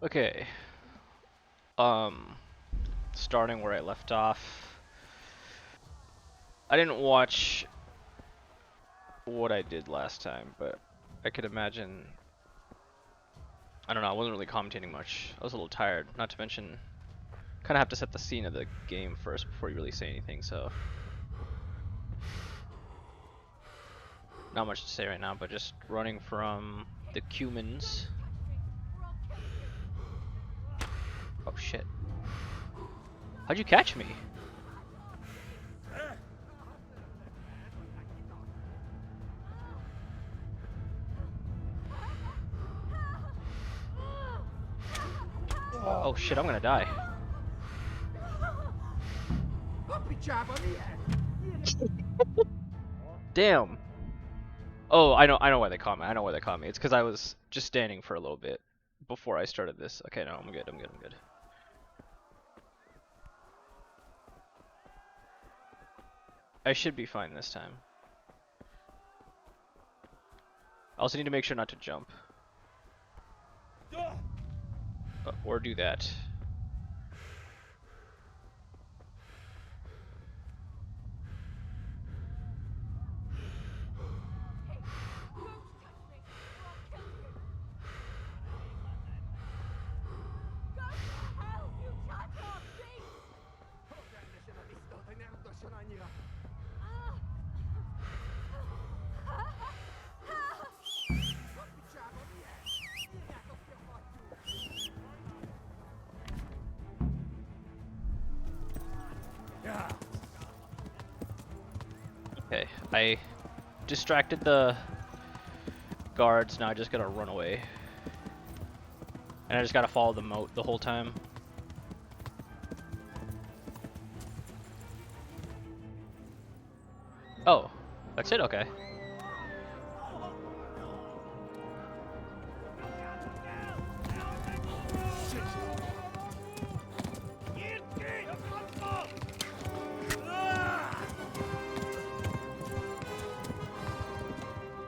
Okay. Um, Starting where I left off. I didn't watch what I did last time, but I could imagine. I don't know. I wasn't really commentating much. I was a little tired. Not to mention, kind of have to set the scene of the game first before you really say anything. So, not much to say right now. But just running from the Cumans. Oh shit! How'd you catch me? Oh shit! I'm gonna die. Damn. Oh, I know why they caught me. I know why they caught me. It's because I was just standing for a little bit before I started this. Okay, no, I'm good. I'm good. I'm good. I should be fine this time. I also need to make sure not to jump. Or do that. Okay, I distracted the guards. Now I just gotta run away. And I just gotta follow the moat the whole time. Oh, that's it? Okay.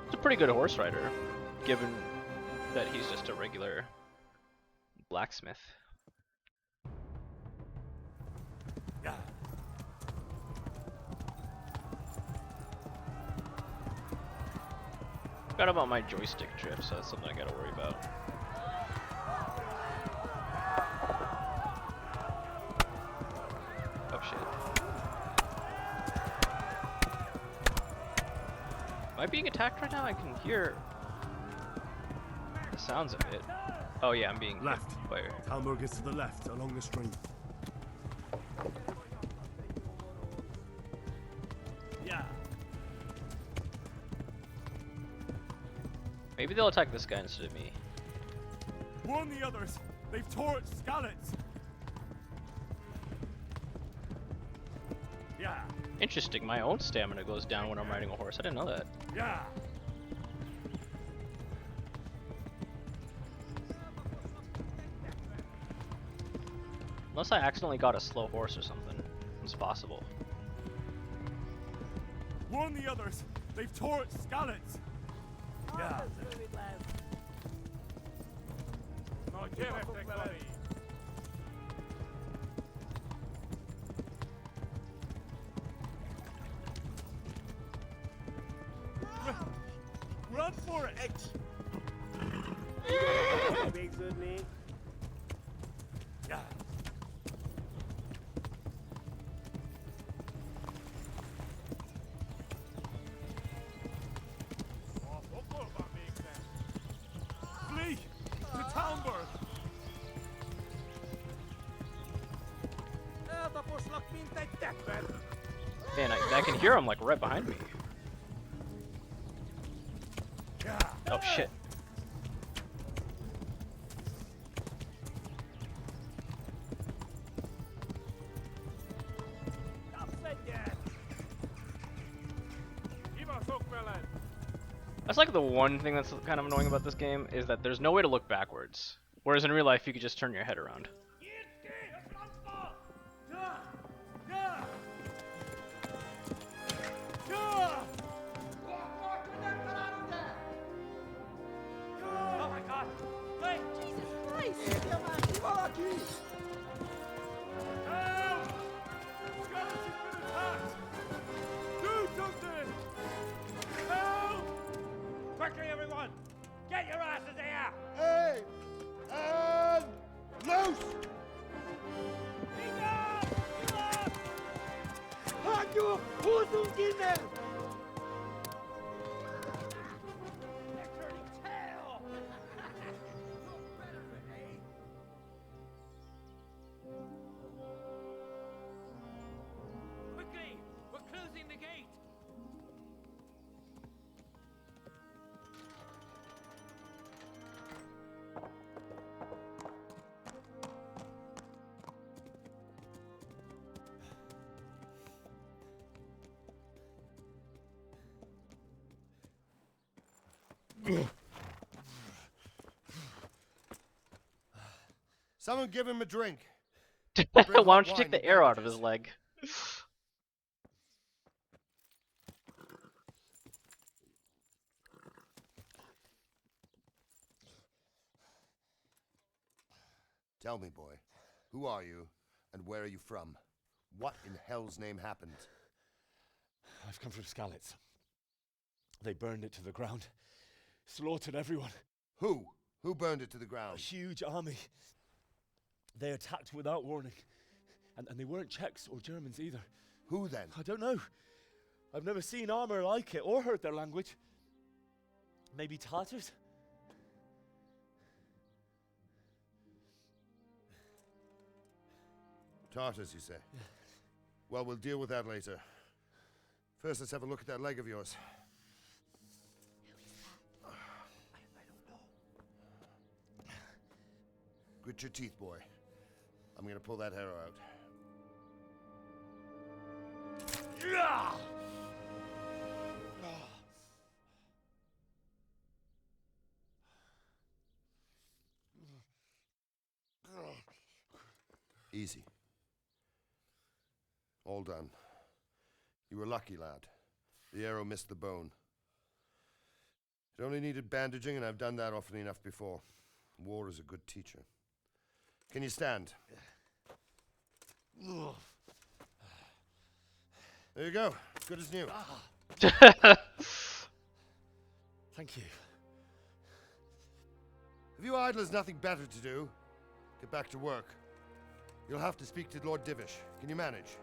It's a pretty good horse rider, given that he's just a regular blacksmith. Forgot about my joystick drift, so that's something I gotta worry about. Oh shit. Am I being attacked right now? I can hear the sounds of it. Oh yeah, I'm being hit Left. by Talmud is to the left, along the stream. Yeah. Maybe they'll attack this guy instead of me. Warn the others. They've torched Skalitz. Yeah. Interesting, my own stamina goes down when I'm riding a horse. I didn't know that. Yeah. Unless I accidentally got a slow horse or something. It's possible. Warn the others. They've torched Skalitz. Yeah. Run for it! Yeah. Flee to Talmberg! Man, I can hear him like right behind me. Oh shit. That's like the one thing that's kind of annoying about this game is that there's no way to look backwards. Whereas in real life you could just turn your head around. Jesus Christ! Help! Skeleton's been attacked! Do something! Help! Quickly, everyone! Get your asses here! Hey! And loose! They're turning tail! No better, eh? Quickly! We're closing the gate! Someone give him a drink. Why hot don't you wine take the and air out of his bandages. leg? Tell me, boy, who are you and where are you from? What in hell's name happened? I've come from Skalitz. They burned it to the ground, slaughtered everyone. Who? Who burned it to the A ground? huge army. They attacked without warning. And they weren't Czechs or Germans either. Who then? I don't know. I've never seen armor like it or heard their language. Maybe Tatars? Tartars, you say? Well, we'll deal with that later. First, let's have a look at that leg of yours. Grit your teeth, boy. I'm gonna pull that arrow out. Easy. All done. You were lucky, lad. The arrow missed the bone. It only needed bandaging, and I've done that often enough before. War is a good teacher. Can you stand? There you go. Good as new. Thank you. Have you idlers nothing better to do? Get back to work. You'll have to speak to Lord Divish. Can you manage?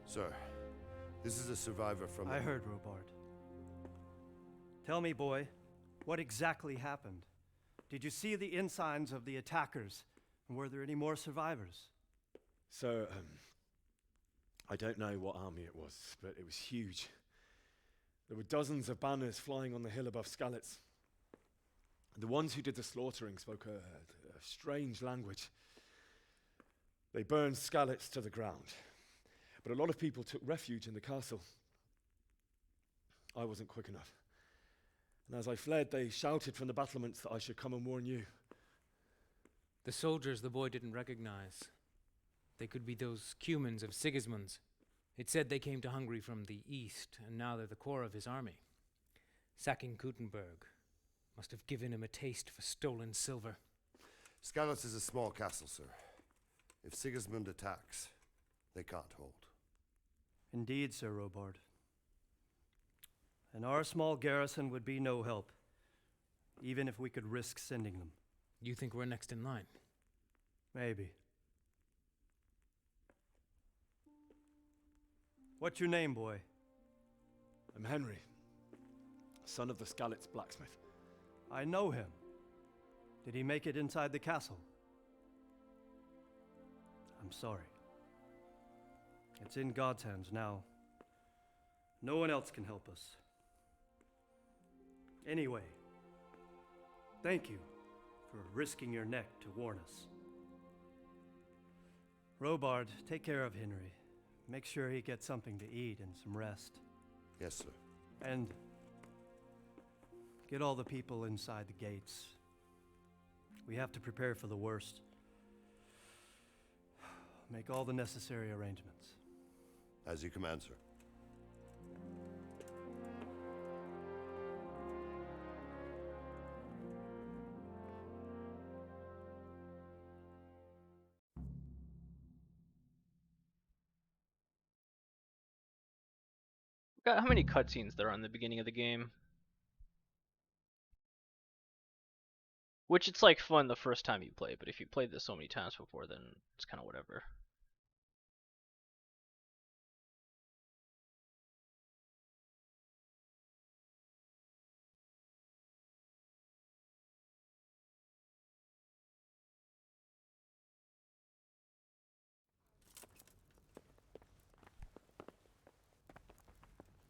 Sir, this is a survivor from... I heard, Robard. Tell me, boy, what exactly happened? Did you see the ensigns of the attackers? And were there any more survivors? So, I don't know what army it was, but it was huge. There were dozens of banners flying on the hill above Skalitz. The ones who did the slaughtering spoke a strange language. They burned Skalitz to the ground. But a lot of people took refuge in the castle. I wasn't quick enough. And as I fled, they shouted from the battlements that I should come and warn you. The soldiers the boy didn't recognize. They could be those Cumans of Sigismund's. It said they came to Hungary from the east, and now they're the core of his army. Sacking Kuttenberg must have given him a taste for stolen silver. Skalitz is a small castle, sir. If Sigismund attacks, they can't hold. Indeed, Sir Robard. And our small garrison would be no help, even if we could risk sending them. You think we're next in line? Maybe. What's your name, boy? I'm Henry, son of the Skalitz blacksmith. I know him. Did he make it inside the castle? I'm sorry. It's in God's hands now. No one else can help us. Anyway, thank you for risking your neck to warn us. Robard, take care of Henry. Make sure he gets something to eat and some rest. Yes, sir. And get all the people inside the gates We have to prepare for the worst. Make all the necessary arrangements. As you command, sir. How many cutscenes there are in the beginning of the game? Which it's like fun the first time you play, but if you played this so many times before, then it's kind of whatever.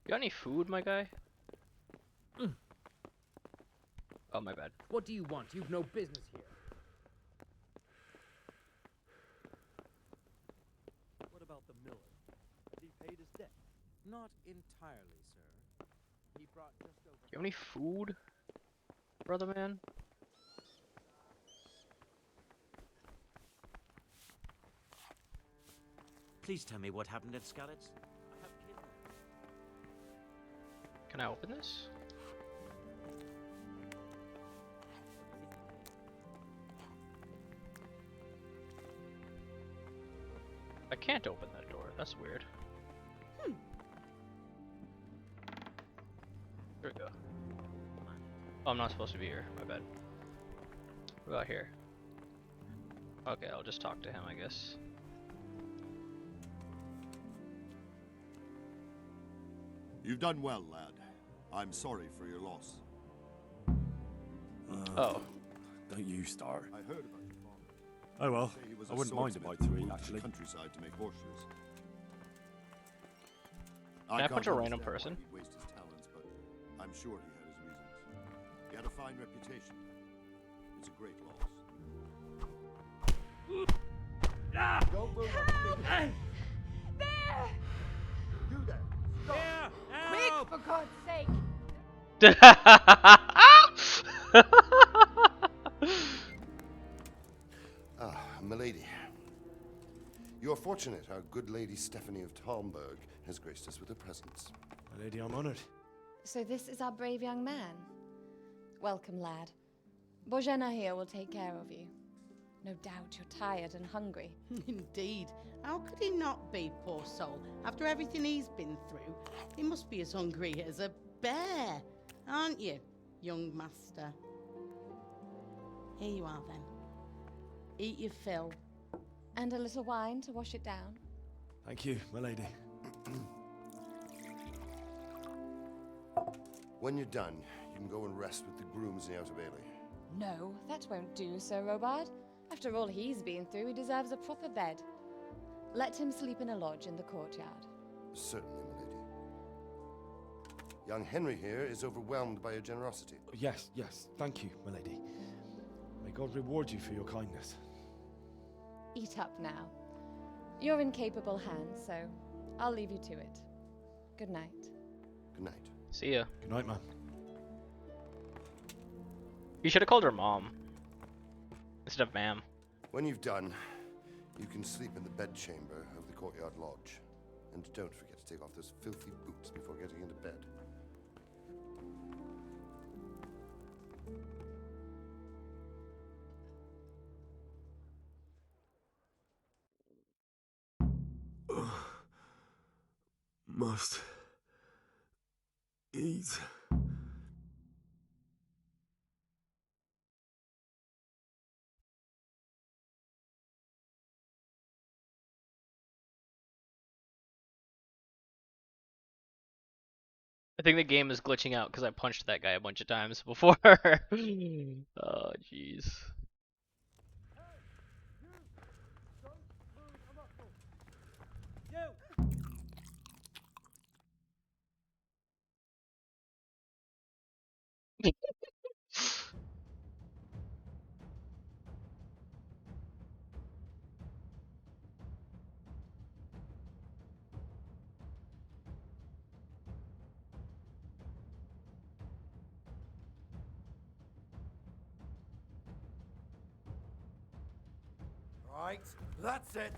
You got any food, my guy? Oh, my bad. What do you want? You've no business here. What about the miller? Has he paid his debt? Not entirely, sir. He brought just over. You have any food, brother man? Please tell me what happened at Skalitz. I have kidnapped. Can I open this? I can't open that door. That's weird. There we go. Oh, I'm not supposed to be here. My bad. What about here? Okay, I'll just talk to him, I guess. You've done well, lad. I'm sorry for your loss. Oh. Don't you start. I heard about your father. Oh well, Say he was I a wouldn't mind swordsmith about who 3 moved to actually. the countryside to make horseshoes. Can I can't punch a random understand why person? he'd waste his talents, but I'm sure he had his reasons. He had a fine reputation. It's a great loss. Don't move your feet. There! You there! Stop! Quick, for God's sake! Ah, milady. You are fortunate our good lady Stephanie of Talmberg has graced us with her presence. My lady, I'm honored. So this is our brave young man. Welcome, lad. Bojena here will take care of you. No doubt you're tired and hungry. Indeed. How could he not be, poor soul? After everything he's been through, he must be as hungry as a bear, aren't you, young master? Here you are, then. Eat your fill. And a little wine to wash it down. Thank you, my lady. When you're done, you can go and rest with the grooms in the Outer Bailey. No, that won't do, Sir Robard. After all he's been through, he deserves a proper bed. Let him sleep in a lodge in the courtyard. Certainly, milady. Young Henry here is overwhelmed by your generosity. Yes, thank you, my lady. May God reward you for your kindness. Eat up now. You're in capable hands, so I'll leave you to it. Good night. Good night. See ya. Good night, man. You should have called her mom instead of ma'am. When you've done, you can sleep in the bedchamber of the courtyard lodge. And don't forget to take off those filthy boots before getting into bed. Must eat. I think the game is glitching out because I punched that guy a bunch of times before. Oh, jeez. right. That's it.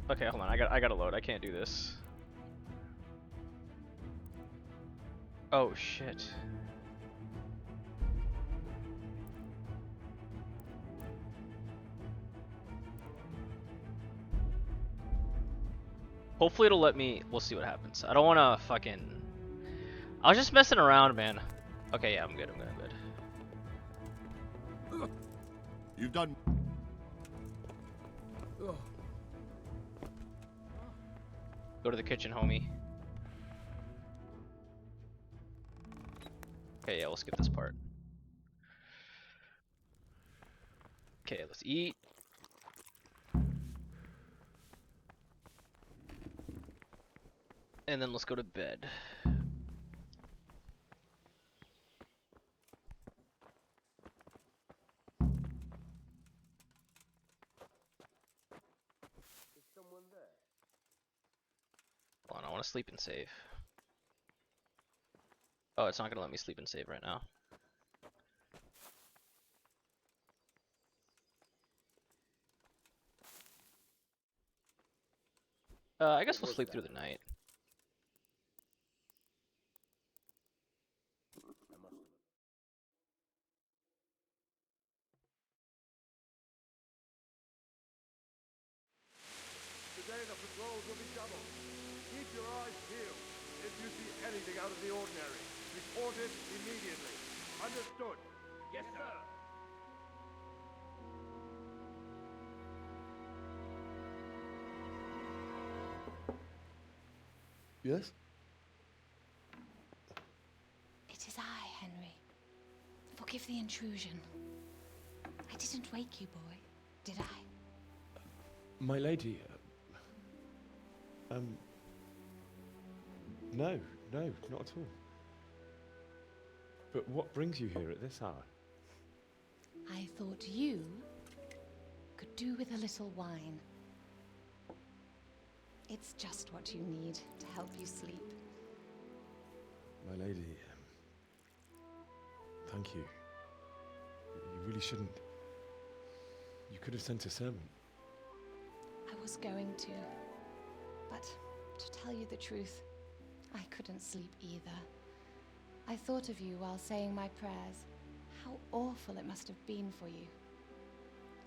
Okay, hold on. I gotta load. I can't do this. Oh shit. Hopefully it'll let me. We'll see what happens. I don't want to fucking. I was just messing around, man. Okay, yeah, I'm good. I'm good. I'm good. You've done. Go to the kitchen, homie. Okay, yeah, we'll skip this part. Okay, let's eat. And then let's go to bed. Hold on, I want to sleep and save. Oh, it's not gonna let me sleep and save right now. I guess we'll sleep through the night. Today the patrols will be doubled. Keep your eyes peeled. If you see anything out of the ordinary, report it immediately. Understood? Yes, sir. Yes? It is I, Henry. Forgive the intrusion. I didn't wake you, boy, did I? My lady, no, not at all. But what brings you here at this hour? I thought you could do with a little wine. It's just what you need to help you sleep. My lady, thank you. You really shouldn't. You could have sent a servant. I was going to, but to tell you the truth, I couldn't sleep either. I thought of you while saying my prayers. How awful it must have been for you.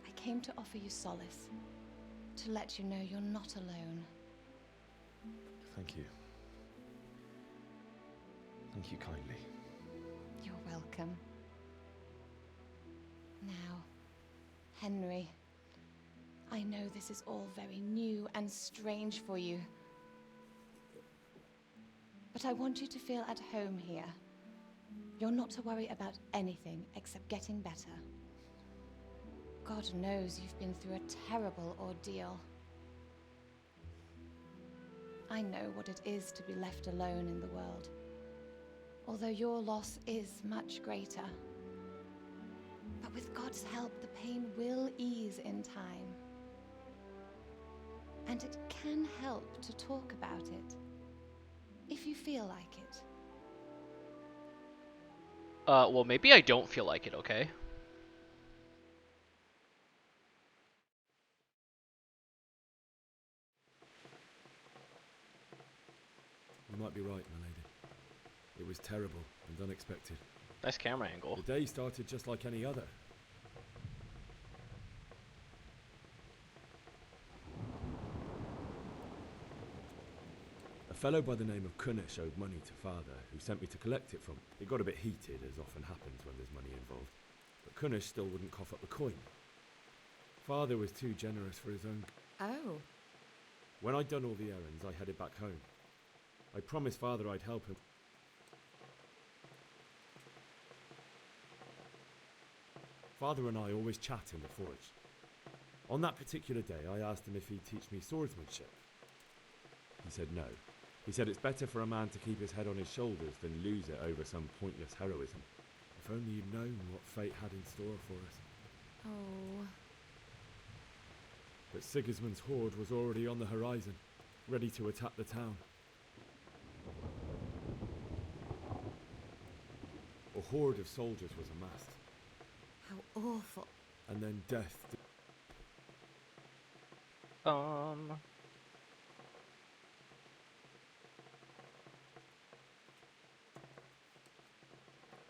I came to offer you solace, to let you know you're not alone. Thank you. Thank you kindly. You're welcome. Now, Henry, I know this is all very new and strange for you. But I want you to feel at home here. You're not to worry about anything except getting better. God knows you've been through a terrible ordeal. I know what it is to be left alone in the world, although your loss is much greater. But with God's help, the pain will ease in time. And it can help to talk about it, if you feel like it. Well, maybe I don't feel like it, okay? You might be right, my lady. It was terrible and unexpected. Nice camera angle. The day started just like any other. A fellow by the name of Kunish owed money to Father, who sent me to collect it from. It got a bit heated, as often happens when there's money involved. But Kunish still wouldn't cough up the coin. Father was too generous for his own. Oh. When I'd done all the errands, I headed back home. I promised Father I'd help him. Father and I always chat in the forge. On that particular day, I asked him if he'd teach me swordsmanship. He said no. He said it's better for a man to keep his head on his shoulders than lose it over some pointless heroism. If only you'd known what fate had in store for us. Oh. But Sigismund's horde was already on the horizon. ready to attack the town. A horde of soldiers was amassed, How awful. and then death.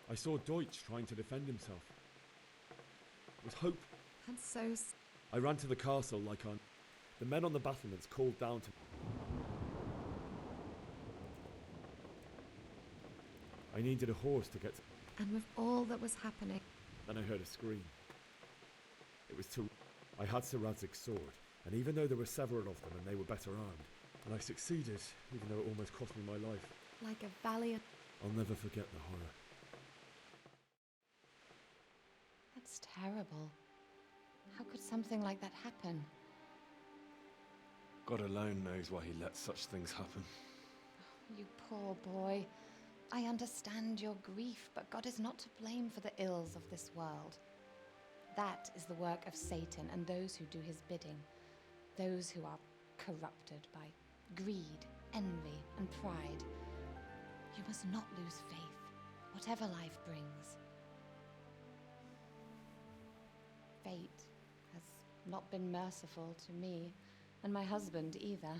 I saw Deutsch trying to defend himself. With hope, That's so. I ran to the castle like on. The men on the battlements called down to. I needed a horse to get to. And with all that was happening. Then I heard a scream. It was to. I had Sir Radzig's sword, and even though there were several of them and they were better armed, and I succeeded, even though it almost cost me my life. Like a valiant. I'll never forget the horror. That's terrible. How could something like that happen? God alone knows why he lets such things happen. You poor boy. I understand your grief, but God is not to blame for the ills of this world. That is the work of Satan and those who do his bidding. Those who are corrupted by greed, envy, and pride. You must not lose faith, whatever life brings. Fate has not been merciful to me, and my husband either.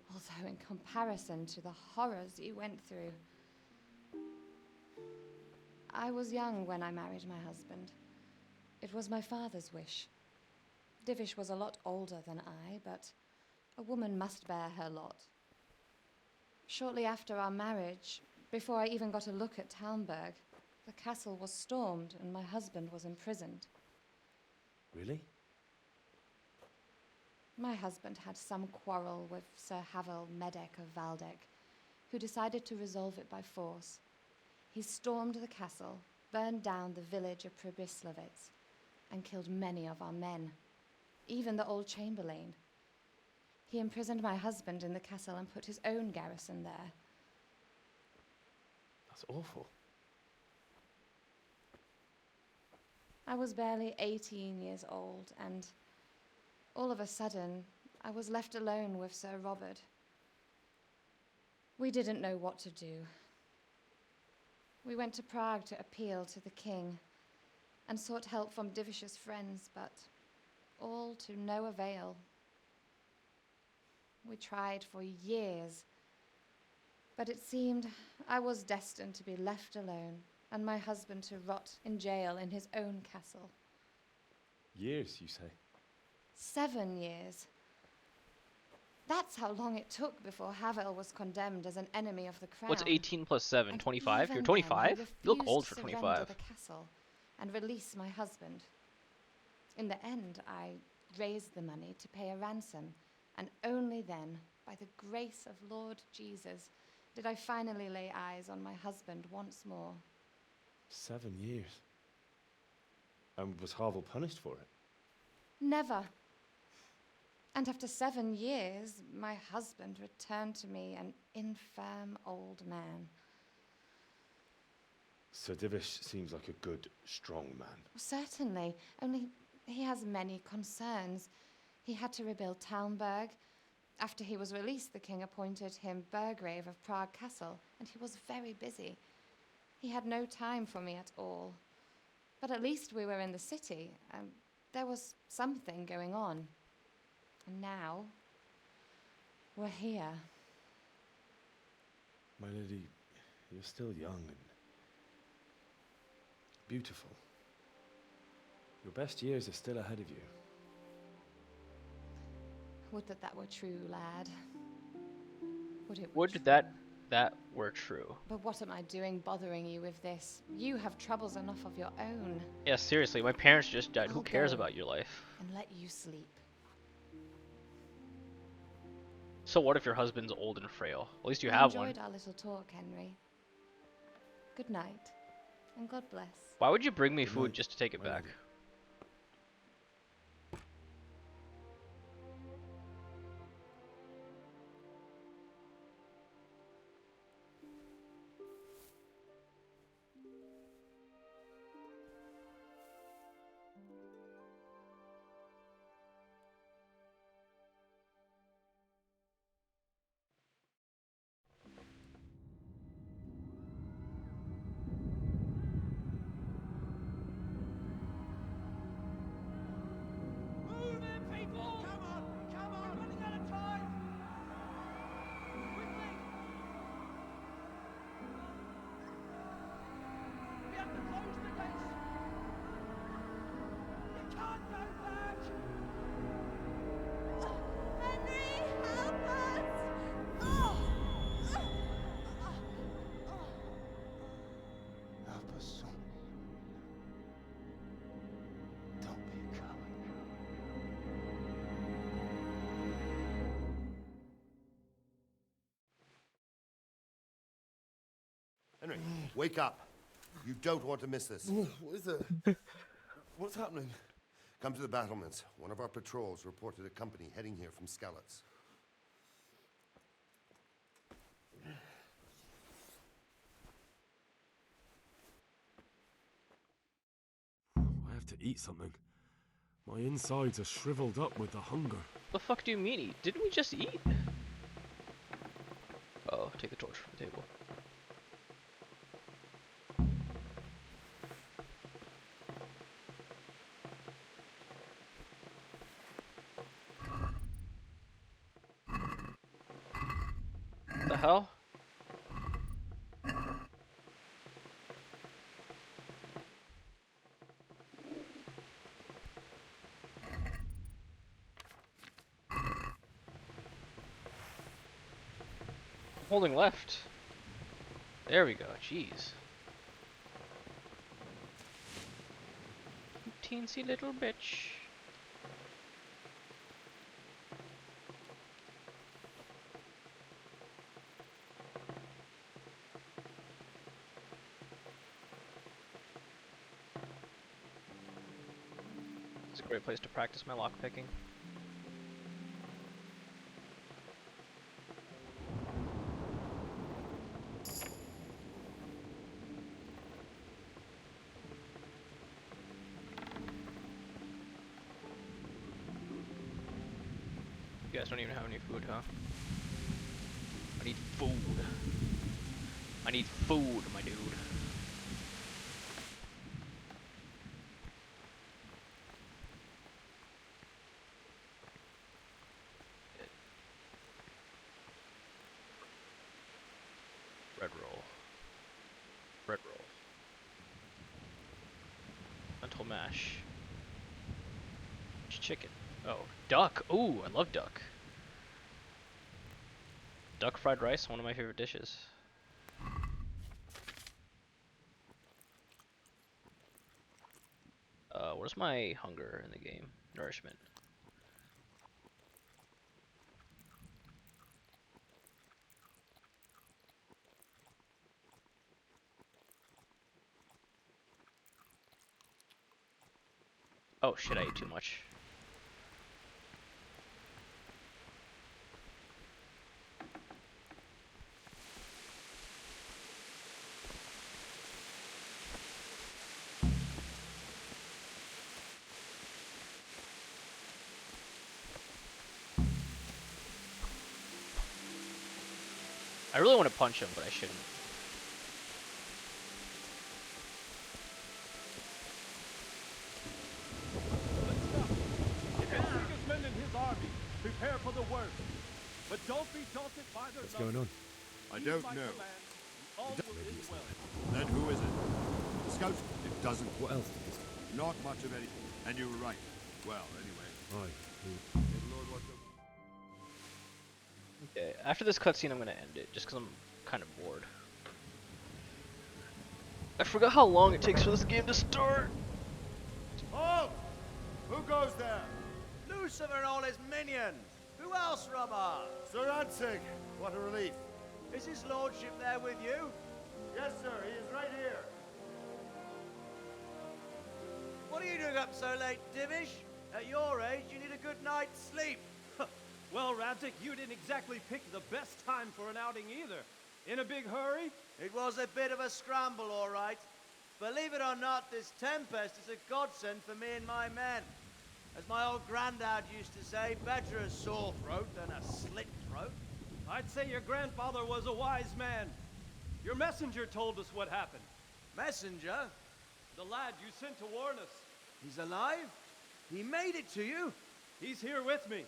Although in comparison to the horrors you went through. I was young when I married my husband. It was my father's wish. Divish was a lot older than I, but a woman must bear her lot. Shortly after our marriage, before I even got a look at Talmberg, the castle was stormed and my husband was imprisoned. Really? My husband had some quarrel with Sir Havel Medek of Valdek, who decided to resolve it by force. He stormed the castle, burned down the village of Pribyslavitz, and killed many of our men, even the old chamberlain. He imprisoned my husband in the castle and put his own garrison there. That's awful. I was barely 18 years old, and all of a sudden, I was left alone with Sir Robert. We didn't know what to do. We went to Prague to appeal to the king and sought help from Divish's friends, but all to no avail. We tried for years, but it seemed I was destined to be left alone and my husband to rot in jail in his own castle. Years, you say? 7 years. That's how long it took before Havel was condemned as an enemy of the crown. What's 18 plus 7? And 25? even You're then, 25? he You look refused old to for surrender 25. the castle and release my husband. In the end, I raised the money to pay a ransom, and only then, by the grace of Lord Jesus, did I finally lay eyes on my husband once more. 7 years. And was Havel punished for it? Never. And after 7 years, my husband returned to me an infirm old man. Sir Divish seems like a good, strong man. Certainly, only he has many concerns. He had to rebuild Talmberg. After he was released, the king appointed him Burgrave of Prague Castle, and he was very busy. He had no time for me at all. But at least we were in the city, and there was something going on. And now, we're here. My lady, you're still young and beautiful. Your best years are still ahead of you. Would that that were true, lad. Would it? Would that were true? But what am I doing bothering you with this? You have troubles enough of your own. Yeah, seriously, my parents just died. Who I'll cares go about your life? and let you sleep. So what if your husband's old and frail? At least you I have one. enjoyed our little talk, Henry. Good night, and God bless. Why would you bring me Good food night, just to take it my back? lady. Wake up. You don't want to miss this. What is it? What's happening? Come to the battlements. One of our patrols reported a company heading here from Skalitz. I have to eat something. My insides are shriveled up with the hunger. The fuck do you mean eat? Didn't we just eat? Oh, take the torch from the table. The hell? Holding left. There we go. Jeez. Teensy little bitch. It's a great place to practice my lockpicking. You guys don't even have any food, huh? I need food. I need food, my dude. Bread roll. Bread roll. Lentil mash. Chicken. Oh, duck. Ooh, I love duck. Duck fried rice, one of my favorite dishes. Where's my hunger in the game? Nourishment. Oh shit, I ate too much. I really want to punch him, but I shouldn't. Against Sigismund and his army, prepare for the worst. But don't be daunted by their What's going on? I don't know. Maybe it's not. Then who is it? The scout? It doesn't. What else did you say? Not much of anything. And you were right. Well, anyway. Aye. May the Lord watch over. Okay, after this cutscene, I'm gonna end it, just because I'm kind of bored. I forgot how long it takes for this game to start. Halt! Who goes there? Lucifer and all his minions! Who else, Robert? Sir Ansig. What a relief. Is his lordship there with you? Yes, sir. He is right here. What are you doing up so late, Divish? At your age, you need a good night's sleep. Well, Radzik, you didn't exactly pick the best time for an outing either. In a big hurry? It was a bit of a scramble, all right. Believe it or not, this tempest is a godsend for me and my men. As my old granddad used to say, better a sore throat than a slit throat. I'd say your grandfather was a wise man. Your messenger told us what happened. Messenger? The lad you sent to warn us. He's alive? He made it to you? He's here with me.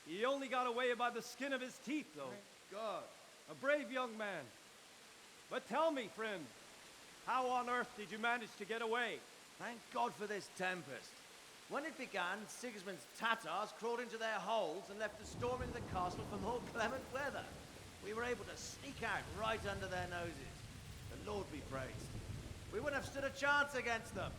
He only got away by the skin of his teeth, though. Thank God. A brave young man. But tell me, friend, how on earth did you manage to get away? Thank God for this tempest. When it began, Sigismund's Tatars crawled into their holes and left us storming the castle for more clement weather. We were able to sneak out right under their noses. The Lord be praised. We wouldn't have stood a chance against them.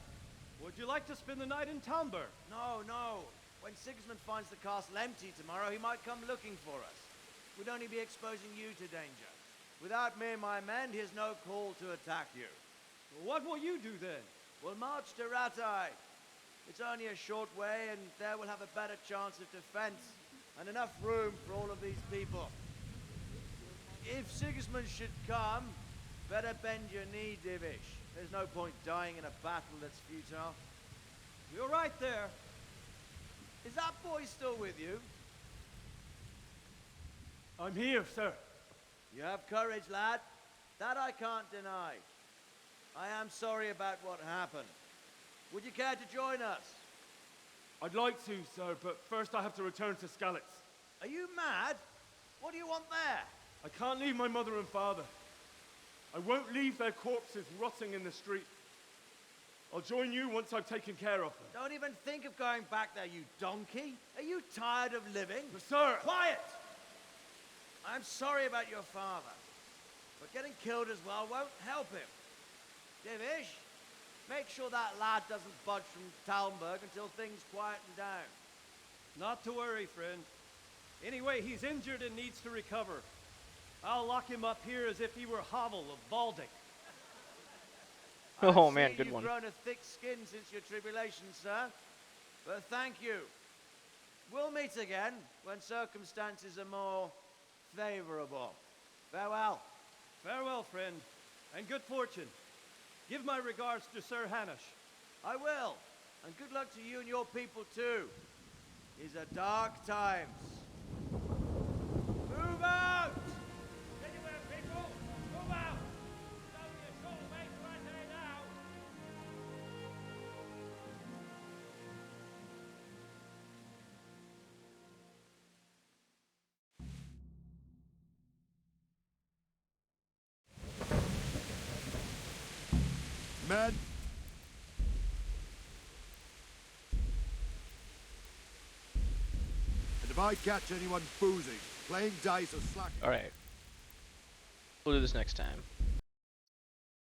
Would you like to spend the night in Talmber? No, no. When Sigismund finds the castle empty tomorrow, he might come looking for us. We'd only be exposing you to danger. Without me and my men, here's no call to attack you. Well, what will you do then? We'll march to Rattay. It's only a short way, and there we'll have a better chance of defense and enough room for all of these people. If Sigismund should come, better bend your knee, Divish. There's no point dying in a battle that's futile. You're right there. Is that boy still with you? I'm here, sir. You have courage, lad. That I can't deny. I am sorry about what happened. Would you care to join us? I'd like to, sir, but first I have to return to Skalitz. Are you mad? What do you want there? I can't leave my mother and father. I won't leave their corpses rotting in the street. I'll join you once I've taken care of them. Don't even think of going back there, you donkey. Are you tired of living? But sir! Quiet! I'm sorry about your father, but getting killed as well won't help him. Divish, make sure that lad doesn't budge from Talmberg until things quieten down. Not to worry, friend. Anyway, he's injured and needs to recover. I'll lock him up here as if he were Havel of Baldic. Oh I've man, seen good you've one. grown a thick skin since your tribulation, sir. But thank you. We'll meet again when circumstances are more favorable. Farewell. Farewell, friend, and good fortune. Give my regards to Sir Hanush. I will. And good luck to you and your people too. These are dark times. Move out! Anywhere, people! Move out! It's only a short way to Rattay now. Men! And if I catch anyone boozing, playing dice or slacking... Alright. We'll do this next time.